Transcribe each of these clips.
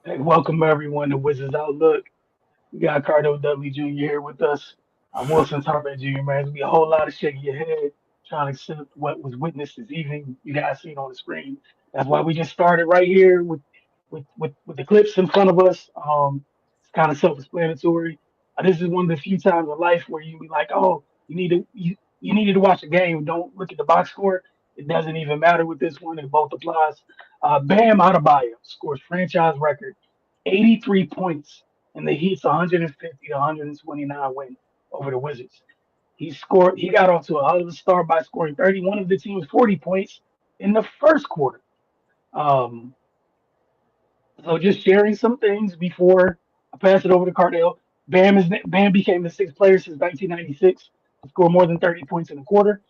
Hey, welcome everyone to Wizards Outlook. We got Cardo Dudley Jr. here with us. I'm Wilson Tarpey Jr. Man, there's gonna be a whole lot of shaking your head trying to accept what was witnessed this evening. You guys seen on the screen. That's why we just started right here with the clips in front of us. It's kind of self-explanatory. This is one of the few times in life where you be like, oh, you needed to watch a game. Don't look at the box score. It doesn't even matter with this one. It both applies. Bam Adebayo scores franchise record 83 points in the Heat's 150 to 129 win over the Wizards. He scored. He got off to a hell of a start by scoring 31 of the team's 40 points in the first quarter. Um, so just sharing some things before I pass it over to Cardell. Bam became the sixth player since 1996 to score more than 30 points in a quarter.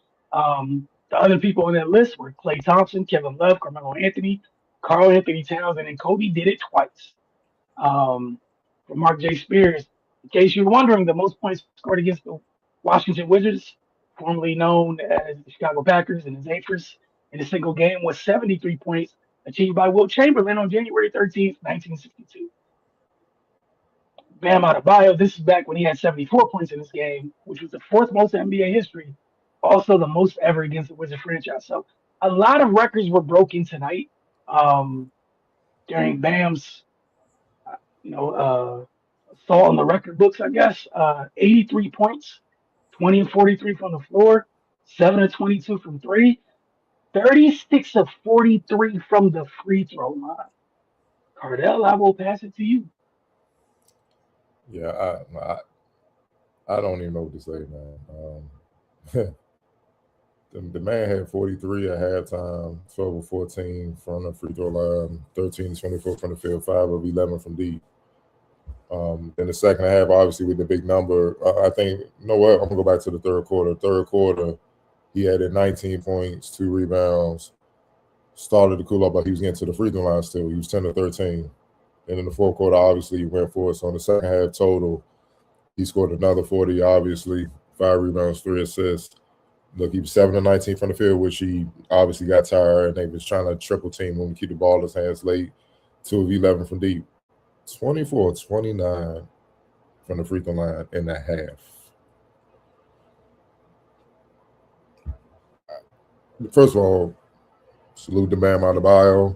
The other people on that list were Klay Thompson, Kevin Love, Carmelo Anthony, Carl Anthony Towns, and then Kobe did it twice. Um, for Mark J. Spears, in case you're wondering, the most points scored against the Washington Wizards, formerly known as the Chicago Packers and the Zephyrs, in a single game was 73 points, achieved by Wilt Chamberlain on January 13th, 1962. Bam Adebayo, this is back when he had 74 points in this game, which was the fourth most in NBA history, also the most ever against the Wizard franchise. So a lot of records were broken tonight um, during Bam's saw on the record books, I guess. 83 points, 20 and 43 from the floor, 7 and 22 from three, 36 of 43 from the free throw line. Cardell, I will pass it to you. Yeah, I don't even know what to say, man. The man had 43 at halftime, 12 of 14 from the free throw line, 13 24 from the field, 5 of 11 from deep. In the second half, obviously with the big number, I think you know what? I'm gonna go back to the third quarter. Third quarter, he had 19 points, 2 rebounds. Started to cool up, but he was getting to the free throw line still. He was 10 to 13. And in the fourth quarter, obviously, he went for it. So in the second half total, he scored another 40, obviously, 5 rebounds, 3 assists. Look, he was 7 to 19 from the field, which he obviously got tired, and they was trying to triple team him, keep the ball in his hands late. 2 of 11 from deep. 24 29 from the free throw line in the half. First of all, salute to Bam Adebayo.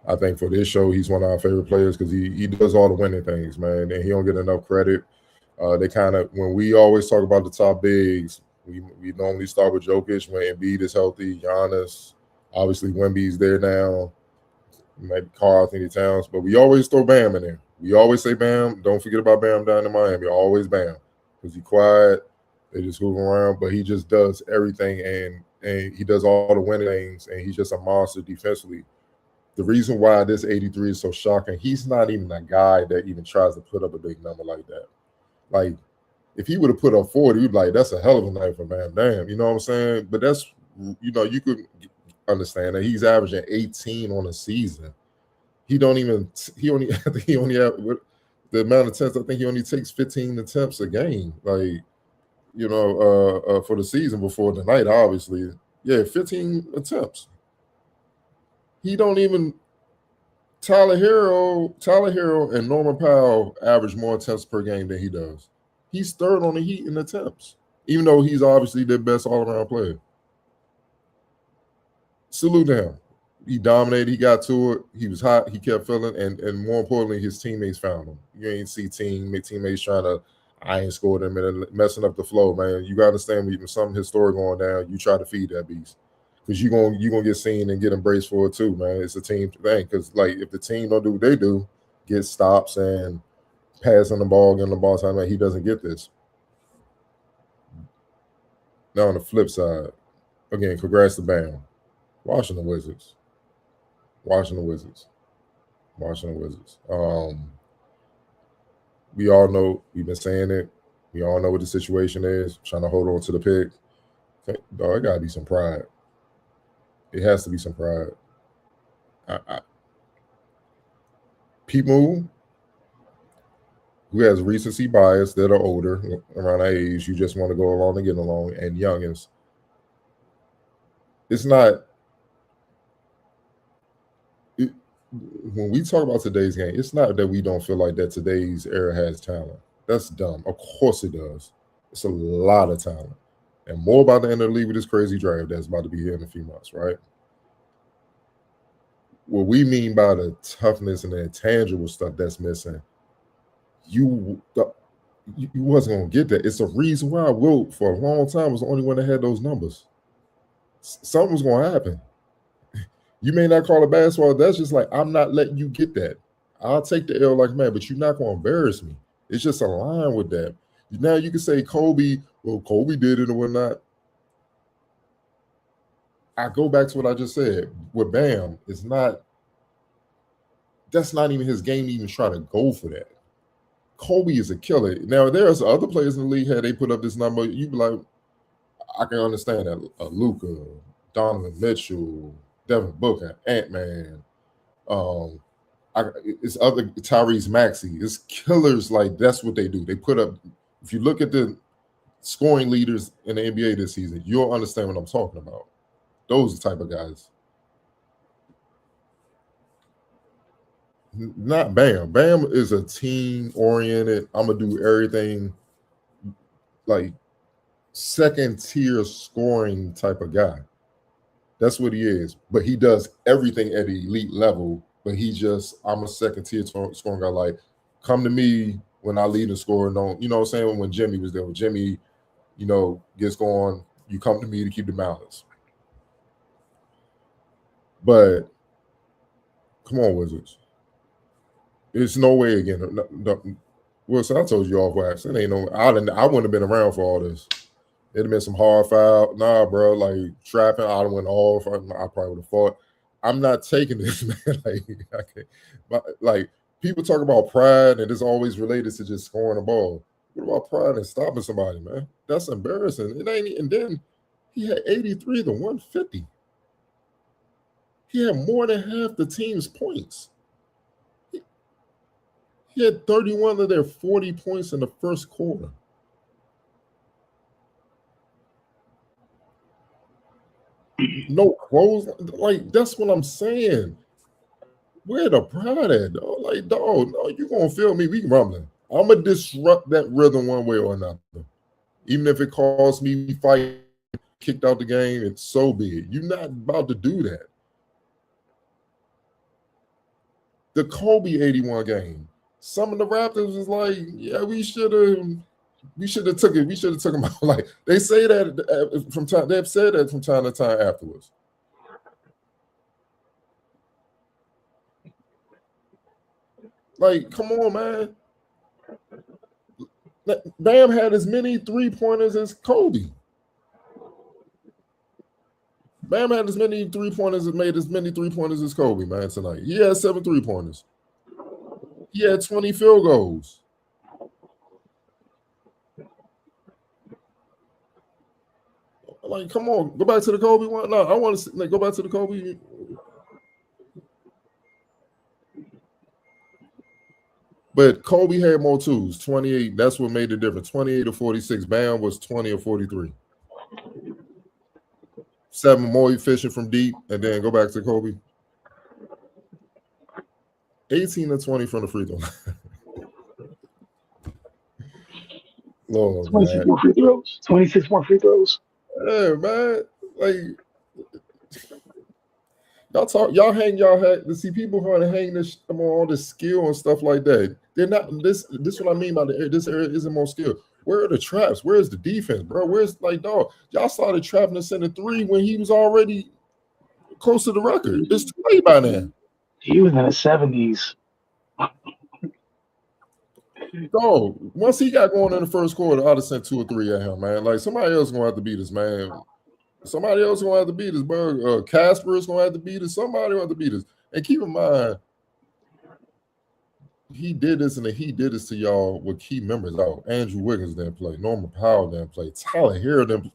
I think for this show, he's one of our favorite players because he does all the winning things, man, and he don't get enough credit. They kind of when we always talk about the top bigs, we normally start with Jokic when Embiid is healthy, Giannis, obviously Wemby's there now, maybe Carl Anthony Towns, but we always throw Bam in there. We always say Bam. Don't forget about Bam down in Miami. Always Bam because he's quiet. They just move around, but he just does everything and he does all the winning things, and he's just a monster defensively. The reason why this 83 is so shocking, he's not even a guy that even tries to put up a big number like that. Like, if he would have put up 40, you'd be like, that's a hell of a night for Bam. Damn, you know what I'm saying? But that's, you could understand that he's averaging 18 on a season. He only, I think he only have, the amount of attempts, I think he only takes 15 attempts a game. Like, for the season before the night, obviously. Yeah, 15 attempts. He don't even Tyler Hero and Norman Powell average more attempts per game than he does. He's third on the Heat in attempts, even though he's obviously their best all-around player. Salute to him. He dominated. He got to it. He was hot. He kept filling, and more importantly, his teammates found him. You ain't see teammates trying to iron score them and messing up the flow, man. You got to understand when something historic going down, you try to feed that beast because you gonna get seen and get embraced for it too, man. It's a team thing because like if the team don't do what they do, get stops and passing the ball, getting the ball time, like he doesn't get this. Now on the flip side, again, congrats to Bam. Washington Wizards. Washington Wizards. Washington Wizards. We all know we've been saying it. We all know what the situation is. Trying to hold on to the pick. Dog, it gotta be some pride. It has to be some pride. People who has recency bias that are older, around that age, you just want to go along and get along, and youngins. It's not. when we talk about today's game, it's not that we don't feel like that today's era has talent. That's dumb. Of course it does. It's a lot of talent. And more about the end of the league with this crazy draft that's about to be here in a few months, right? What we mean by the toughness and the intangible stuff that's missing, you you wasn't gonna get that. It's a reason why Wilt for a long time was the only one that had those numbers. Something was gonna happen. You may not call it basketball. That's just like I'm not letting you get that. I'll take the L like man, but you're not gonna embarrass me. It's just a line with that. Now you can say Kobe, well, Kobe did it or whatnot. I go back to what I just said. With Bam, it's not that's not even his game to even try to go for that. Kobe is a killer. Now there's other players in the league had they put up this number, you be like, I can understand that. Luca, Donovan Mitchell, Devin Booker, Ant-Man, it's other Tyrese Maxey. It's killers like that's what they do. They put up. If you look at the scoring leaders in the NBA this season, you'll understand what I'm talking about. Those are the type of guys. Not Bam. Bam is a team oriented. I'm gonna do everything like second tier scoring type of guy. That's what he is. But he does everything at the elite level. But I'm a second tier scoring guy. Like, come to me when I lead and score. Don't, you know what I'm saying? When Jimmy was there, when Jimmy, gets going, you come to me to keep the balance. But come on, Wizards. It's no way again. Wilson, I told you off wax. It ain't no. I wouldn't have been around for all this. It'd have been some hard foul. Nah, bro. Like trapping, I'd have went off. I probably would have fought. I'm not taking this, man. Like people talk about pride, and it's always related to just scoring a ball. What about pride and stopping somebody, man? That's embarrassing. It ain't. And then he had 83 to 150. He had more than half the team's points. He had 31 of their 40 points in the first quarter. No clothes. Like, that's what I'm saying. Where the pride at, dog? Like, dog, no, you gonna feel me. We rumbling. I'm gonna disrupt that rhythm one way or another. Even if it costs me fighting, kicked out the game, it's so big. You're not about to do that. The Kobe 81 game. Some of the Raptors was like, yeah, we should have took it. We should have took them out. Like they say that from time. They've said that from time to time afterwards. Like, come on, man. Bam had as many 3-pointers as Kobe. Bam had as many 3-pointers and made as many 3-pointers as Kobe, man, tonight. He had 7 3-pointers. He had 20 field goals. Like, come on, go back to the Kobe one. No, I want to go back to the Kobe. But Kobe had more twos, 28. That's what made the difference. 28 to 46. Bam was 20 or 43. 7 more efficient from deep, and then go back to Kobe. 18 to 20 from the free throw. Lord, 26 man. More free throws. 26 more free throws. Yeah, man. Like y'all hang y'all head to see people who are hanging this on all this skill and stuff like that. They're not this is what I mean by this area isn't more skill. Where are the traps? Where's the defense, bro? Where's like dog? Y'all started trapping us in the 3 when he was already close to the record. It's too late by now. He was in the 70s. Dog, once he got going in the first quarter, I'd have sent 2 or 3 at him, man. Like somebody else gonna have to beat us, man. Somebody else gonna have to beat us, bro. Casper is gonna have to beat us. Somebody gonna have to beat us. And keep in mind, he did this and he did this to y'all with key members out. Andrew Wiggins didn't play. Norman Powell didn't play. Tyler Hero didn't.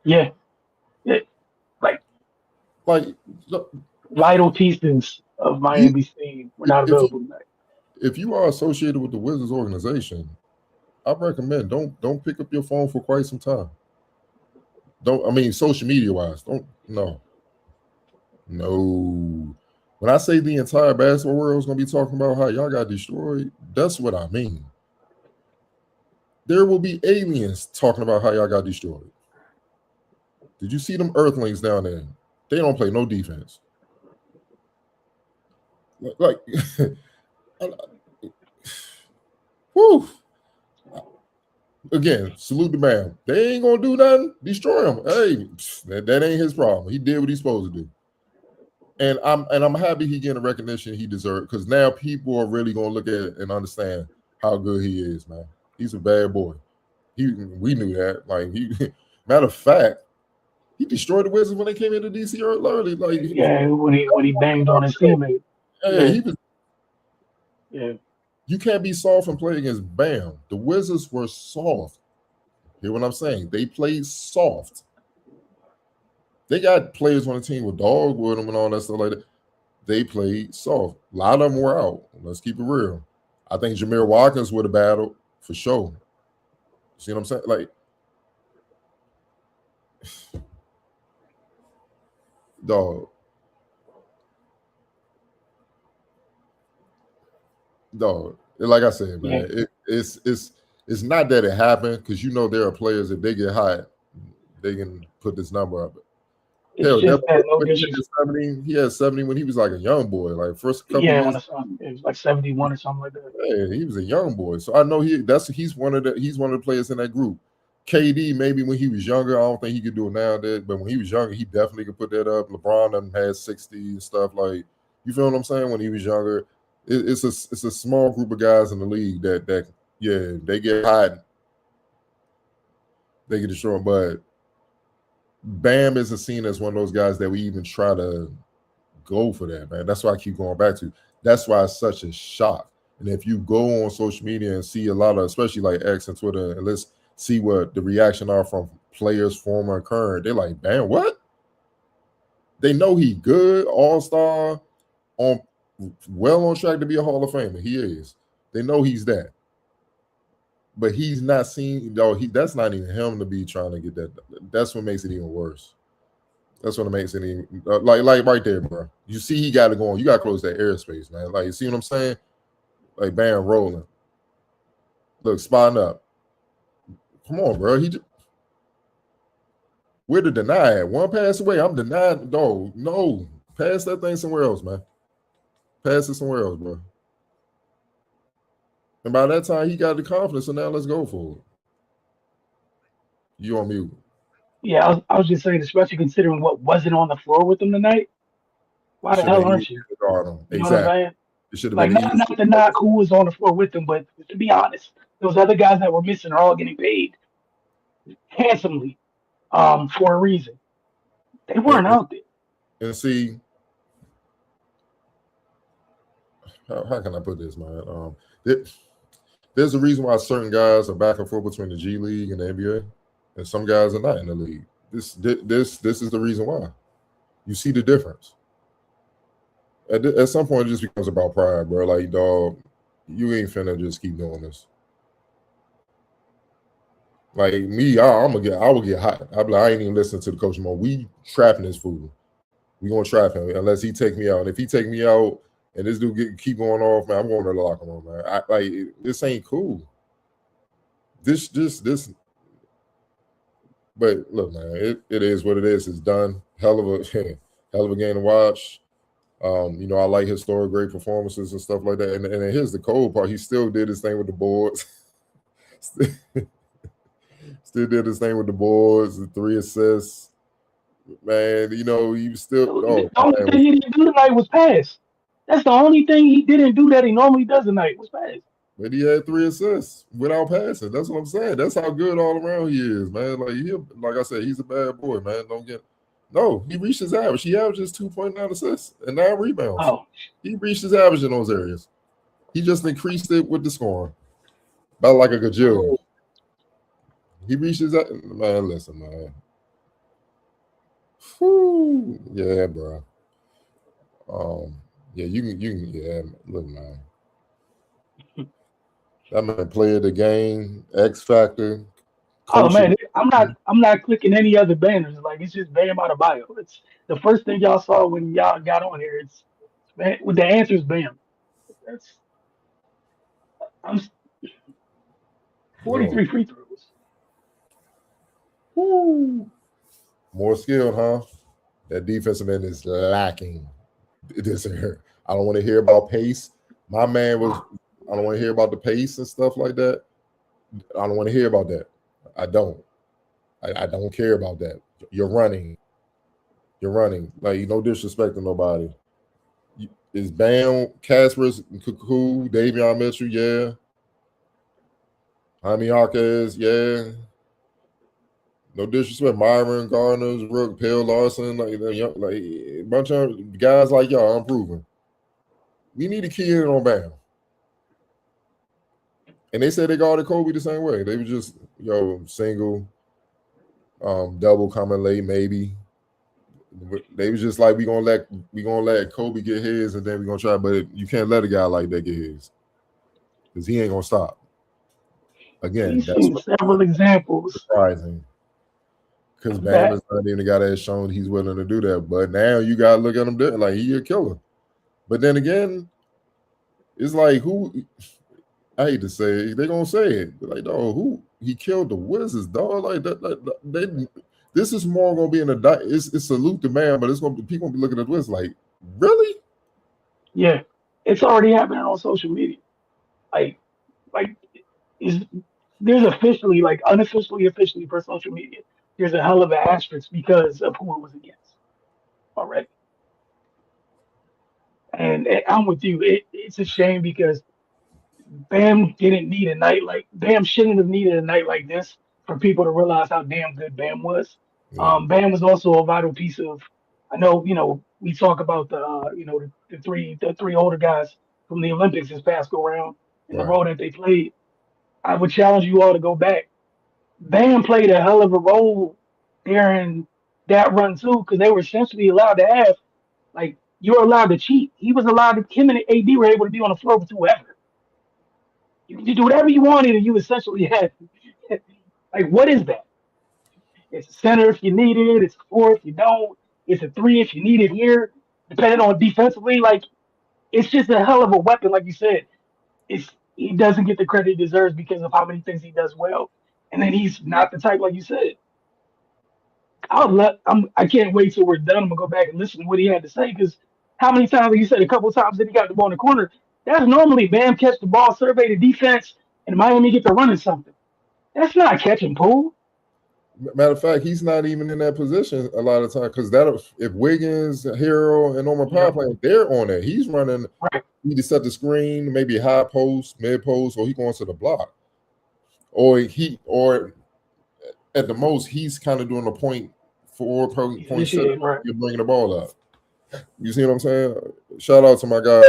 Yeah. Like vital pieces of Miami's team were not available tonight. If you are associated with the Wizards organization, I recommend don't pick up your phone for quite some time. Don't I mean social media wise? Don't no. No. When I say the entire basketball world is gonna be talking about how y'all got destroyed, that's what I mean. There will be aliens talking about how y'all got destroyed. Did you see them Earthlings down there? They don't play no defense. Like, whew. Again, salute the man. They ain't gonna do nothing. Destroy him. Hey, that ain't his problem. He did what he's supposed to do. And I'm happy he getting the recognition he deserved because now people are really gonna look at it and understand how good he is, man. He's a bad boy. We knew that. Like matter of fact, he destroyed the Wizards when they came into DC early. Like Yeah, when he banged on his teammate. hey, Yeah, he was. yeah. You can't be soft and play against Bam. The Wizards were soft. Hear what I'm saying? They played soft. They got players on the team with dog with them and all that stuff like that. They played soft. A lot of them were out. Let's keep it real. I think Jameer Watkins would have battled for sure. See what I'm saying? Like, dog. Like I said, man, Yeah. it's not that it happened because you know there are players if they get hot, they can put this number up. It's Hell, that just that no when disrespect. he had 70 when he was like a young boy, like first couple Yeah, years. on it was like 71 or something like that. Yeah, he was a young boy, so I know he's one of the players in that group. KD maybe when he was younger, I don't think he could do it nowadays, but when he was younger, he definitely could put that up. LeBron done had 60 and stuff like. You feel what I'm saying? When he was younger, it's a small group of guys in the league that yeah they get hot, they get destroyed, but Bam isn't seen as one of those guys that we even try to go for that, man. That's why I keep going back to. That's why it's such a shock. And if you go on social media and see a lot of, especially like X and Twitter, and let's see what the reaction are from players, former and current, they're like, "Man, what?" They know he good, all-star, on well on track to be a Hall of Famer. He is. They know he's that. But he's not seen, though. That's not even him to be trying to get that. That's what makes it even worse. That's what it makes it even like right there, bro. You see, he got to go on. You got to close that airspace, man. Like, you see what I'm saying? Like, bam, rolling. Look, spotting up. Come on, bro. We're the deny it. One pass away. I'm denied. No. Pass that thing somewhere else, man. Pass it somewhere else, bro. And by that time, he got the confidence, so now let's go for it. You on mute. Yeah, I was just saying, especially considering what wasn't on the floor with them tonight. Why It the should have hell been aren't easy you? to guard him. You know what I'm Exactly. saying? It should have Like been not easy. not to knock who was on the floor with them, but to be honest, those other guys that were missing are all getting paid handsomely, for a reason. They weren't And, out there. and see, how can I put this, man? There's a reason why certain guys are back and forth between the G League and the NBA, and some guys are not in the league. This is the reason why. You see the difference. At some point, it just becomes about pride, bro. Like, dog, you ain't finna just keep doing this. Like me, I will get hot. I ain't even listening to the coach anymore. We trapping this fool. We gonna trap him unless he take me out. And if he take me out and this dude keep going off, man, I'm going to the locker room, man. This ain't cool. This. But look, man, it is what it is. It's done. Hell of a hell of a game to watch. I like historic great performances and stuff like that. And here's the cold part. He still did his thing with the boards. Still did his thing with the boards, the 3 assists. Man, he was still The only thing he didn't do tonight was pass. That's the only thing he didn't do that he normally does tonight was pass. but he had 3 assists without passing. That's what I'm saying. That's how good all around he is, man. Like I said, he's a bad boy, man. He reached his average. He averages 2.9 assists and 9 rebounds. Oh, He reached his average in those areas. He just increased it with the scoring. About like a gajillion. He reached his man. Listen, man. Whew. Yeah, bro. Yeah, you can. Yeah, look, man. That man played the game, X Factor, Oh coaching. man, I'm not clicking any other banners. Like it's just Bam out of bio. It's the first thing y'all saw when y'all got on here. It's man, with the answers Bam. That's I'm Yo, 43 free throws. woo, more skilled, huh? That defensive end is lacking this year. I don't want to hear about pace. My man was. I don't want to hear about the pace and stuff like that. I don't want to hear about that. I don't. I don't care about that. You're running. You're running. Like no disrespect to nobody. Is Bam, Casper's Cuckoo, Davion Mitchell, yeah. Jaime Jaquez, yeah. No disrespect, Myron Gardner's, Rook, Pale Larson, like a bunch of guys like y'all. I'm proving. We need to key in on Bam. And they said they guarded Kobe the same way. They were just single, double coming late maybe. They was just like we gonna let Kobe get his and then we gonna try, but you can't let a guy like that get his because he ain't gonna stop. Again, We've that's seen several examples surprising because of Bam that. is not even the guy that has shown he's willing to do that. But now you gotta look at him different. Like he a killer. But then again, it's like who I hate to say it, they gonna say it. They're like, dog, who he killed the Wizards, dog. Like that they this is more gonna be in a it's salute the man, but it's gonna be people gonna be looking at the Wizards like, really? Yeah, it's already happening on social media. Like, like is there's officially, like unofficially, officially for social media, there's a hell of an asterisk because of who it was against already. And I'm with you. It's a shame because Bam didn't need a night like Bam shouldn't have needed a night like this for people to realize how damn good Bam was. Yeah, Bam was also a vital piece of. I know, we talk about the three older guys from the Olympics this past go round and the right. role that they played. I would challenge you all to go back. Bam played a hell of a role during that run too, because they were essentially allowed to have like you were allowed to cheat. He was allowed to. Him and AD were able to be on the floor with whoever. You could do whatever you wanted, and you essentially had. Like, what is that? It's a center if you need it. It's a four if you don't. It's a three if you need it here. Depending on defensively, like it's just a hell of a weapon. Like you said, it's he doesn't get the credit he deserves because of how many things he does well. And then he's not the type, like you said. I can't wait till we're done. I'm gonna go back and listen to what he had to say because how many times, like you said, a couple of times that he got the ball in the corner. That's normally Bam catch the ball, survey the defense, and Miami get to running something. That's not catch and pull. Matter of fact, he's not even in that position a lot of time because that if Wiggins, Hero, and Norman Power Yep. playing, they're on it. He's running. Right. He to set the screen, maybe high post, mid post, or he going to the block, or at the most he's kind of doing a He's point set. initiating, right. You're bringing the ball up. You see what I'm saying? Shout out to my guy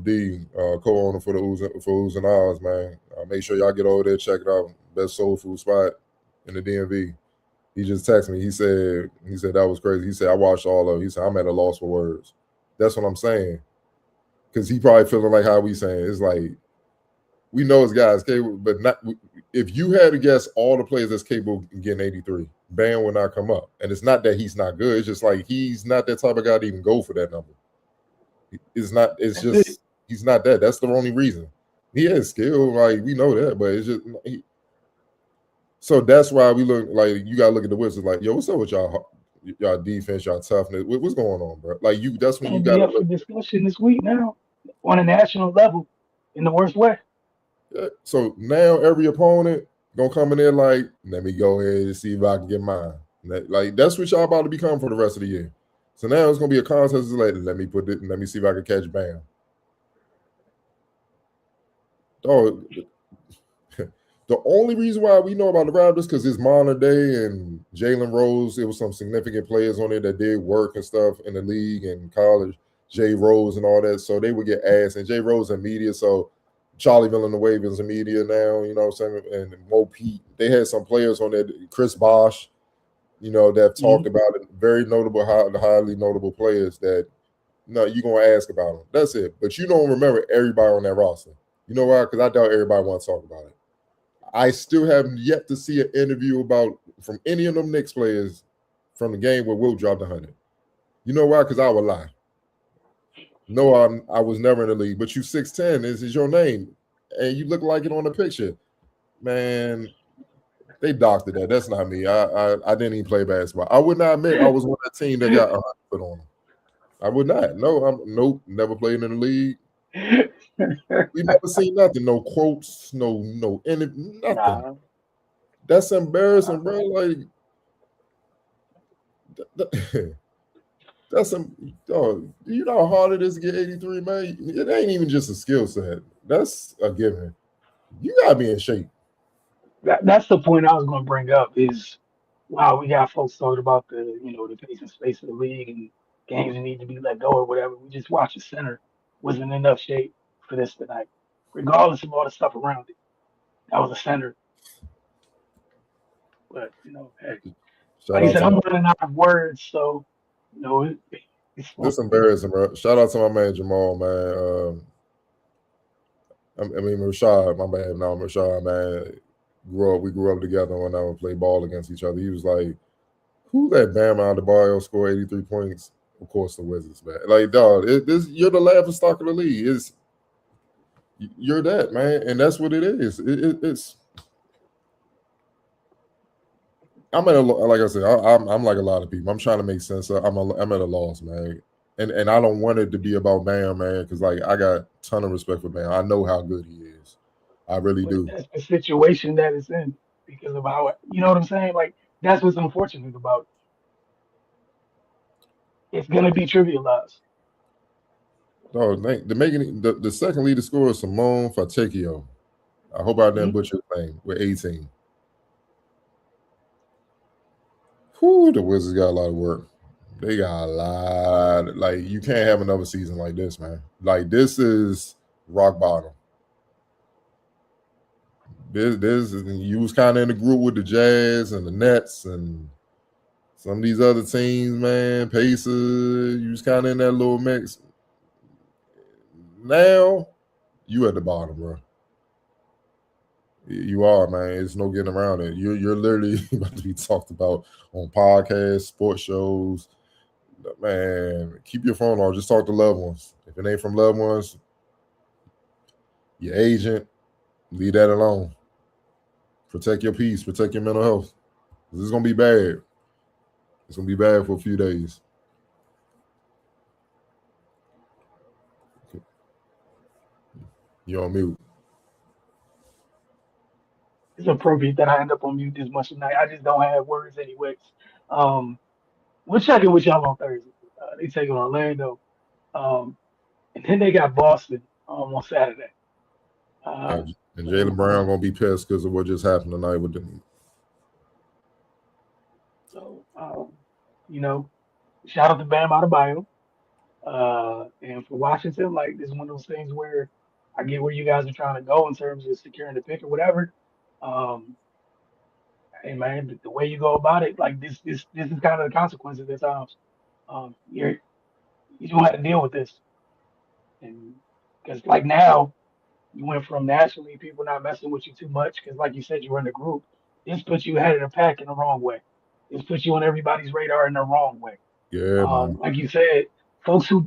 D, co-owner for the Ooze and Oz, man. Make sure y'all get over there, check it out. Best soul food spot in the DMV. He just texted me. He said that was crazy. He said I watched all of it. He said I'm at a loss for words. That's what I'm saying. Because he probably feeling like how we saying. It's like we know his guys capable, but not if you had to guess all the players that's capable of getting 83, Bam will not come up. And it's not that he's not good. It's just like he's not that type of guy to even go for that number. It's not. It's That's it. just he's not that. That's the only reason. He has skill, like we know that, but it's just so that's why we look like you gotta look at the Wizards like, yo, what's up with y'all defense, y'all toughness? What's going on, bro? Like you, that's when you Gonna be gotta up for look. discussion this week now on a national level in the worst way. So now every opponent gonna come in there like, let me go ahead and see if I can get mine. Like that's what y'all about to become for the rest of the year. So now it's gonna be a contest. Like, let me see if I can catch Bam. Oh, the only reason why we know about the Raptors because it's modern day and Jalen Rose. There was some significant players on there that did work and stuff in the league and college. Jay Rose and all that, so they would get asked. And Jay Rose in media, so Charlie Villanueva in media now. You know what I'm saying? And Mo Pete. They had some players on there. Chris Bosh. That have talked Mhm. about it. Very notable, highly notable players that you're gonna ask about them. That's it. But you don't remember everybody on that roster. You know why? Because I doubt everybody wants to talk about it. I still have yet to see an interview about from any of them Knicks players from the game where Will dropped 100. You know why? Because I would lie. No, I was never in the league, but you 6'10", this is your name, and you look like it on the picture. Man, they doctored that. That's not me. I didn't even play basketball. I would not admit I was on that team that got 100 put on them. I would not. No, nope. Never played in the league. We never seen nothing. No quotes. No nothing. Nah, That's embarrassing, bro. Like that's some. Oh, do you know how hard it is to get 83, man? It ain't even just a skill set. That's a given. You gotta be in shape. that's the point I was going to bring up is, wow, we got folks talking about the pace and space of the league and games that need to be let go or whatever. We just watched the center was in enough shape for this tonight, regardless of all the stuff around it. That was a center. But, hey, Shout like I out said, to I'm running out of words. So, it's this embarrassing, bro. Shout out to my man Jamal, man. I mean Rashad, my bad. No, Rashad, man. We grew up together when I would play ball against each other. He was like, "Who that Bam Adebayo score 83 points?" Of course, the Wizards, man. Like, dog, you're the laughing stock of the league. You're that, man, and that's what it is. It's I'm at a like I said, I'm like a lot of people. I'm trying to make sense. I'm at a loss, man, and I don't want it to be about Bam, man, because like I got a ton of respect for Bam. I know how good he is. I really but do. that's the situation that it's in because of you know what I'm saying? Like, that's what's unfortunate about it. It's going to be trivialized. Oh, the second leader scorer is Simone Fatekio. I hope I didn't Mhm. butcher his name with 18. Whew, the Wizards got a lot of work. They got a lot. Like you can't have another season like this, man. Like this is rock bottom. This you was kind of in the group with the Jazz and the Nets and some of these other teams, man. Pacers, you was kind of in that little mix. Now you at the bottom, bro. You are, man. It's no getting around it. You're literally about to be talked about on podcasts, sports shows. Man, keep your phone on. Just talk to loved ones. If it ain't from loved ones, your agent, leave that alone. Protect your peace. Protect your mental health. This is gonna be bad. It's gonna be bad for a few days. You're on mute. It's appropriate that I end up on mute this much tonight. I just don't have words anyways. Um, we'll check in with y'all on Thursday. They take on Orlando. Um, and then they got Boston on Saturday. Uh, And Jalen so, Brown gonna be pissed because of what just happened tonight with them. so you know, shout out to Bam Adebayo. And for Washington, like this is one of those things where I get where you guys are trying to go in terms of securing the pick or whatever. Um, hey man, the way you go about it, like this is kind of the consequences at times. You don't have to deal with this, and because like now you went from nationally people not messing with you too much because like you said you were in the group. This puts you ahead of the pack in the wrong way. This puts you on everybody's radar in the wrong way. Yeah, man. Like you said, folks who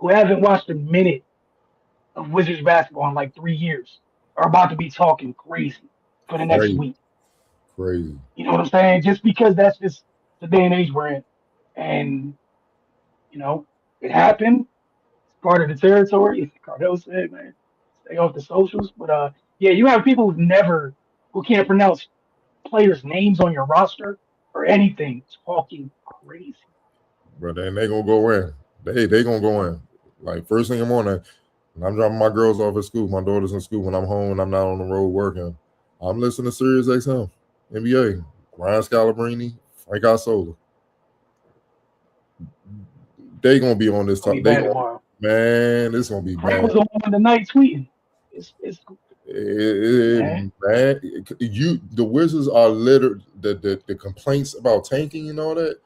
haven't watched a minute of Wizards basketball in like 3 years are about to be talking crazy for the next Crazy, week. crazy. You know what I'm saying? Just because that's just the day and age we're in. And, you know, it happened. It's part of the territory. Cardell said, man, stay off the socials. But yeah, you have people who can't pronounce players' names on your roster or anything talking crazy. But then they gonna go in. They gonna go in. Like first thing in the morning, when I'm dropping my girls off at school, my daughter's in school. When I'm home and I'm not on the road working, I'm listening to Sirius XM, NBA, Ryan Scalabrine, Frank Isola. They gonna be on this It's gonna top. be They bad gonna tomorrow. man, it's gonna be Frank bad. was the one tonight tweeting. It's man. Man, the Wizards are littered. The complaints about tanking and all that.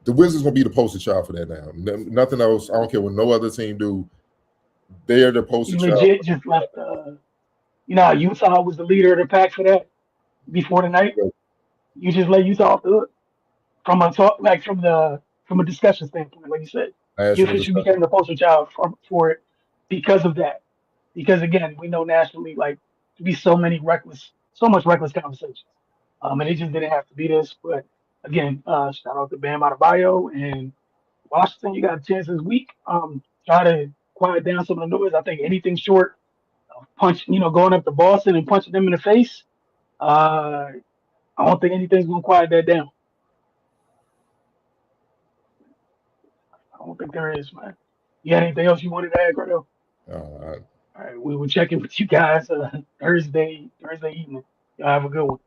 The Wizards gonna be the poster child for that now. Nothing else. I don't care what no other team do. they're the poster You child. legit just left. You know how Utah was the leader of the pack for that before the night. You just let Utah off the hook from a talk, like from a discussion standpoint, like you said. You National officially discussion. became the poster child for it because of that. Because again, we know nationally, like to be so much reckless conversations. And it just didn't have to be this. But again, shout out to Bam Adebayo and Washington. You got a chance this week. Try to quiet down some of the noise. I think anything short of going up to Boston and punching them in the face. Uh, I don't think anything's gonna quiet that down. I don't think there is, man. You had anything else you wanted to add, Cardo? Uh, All right, we will check in with you guys Thursday evening. Y'all have a good one.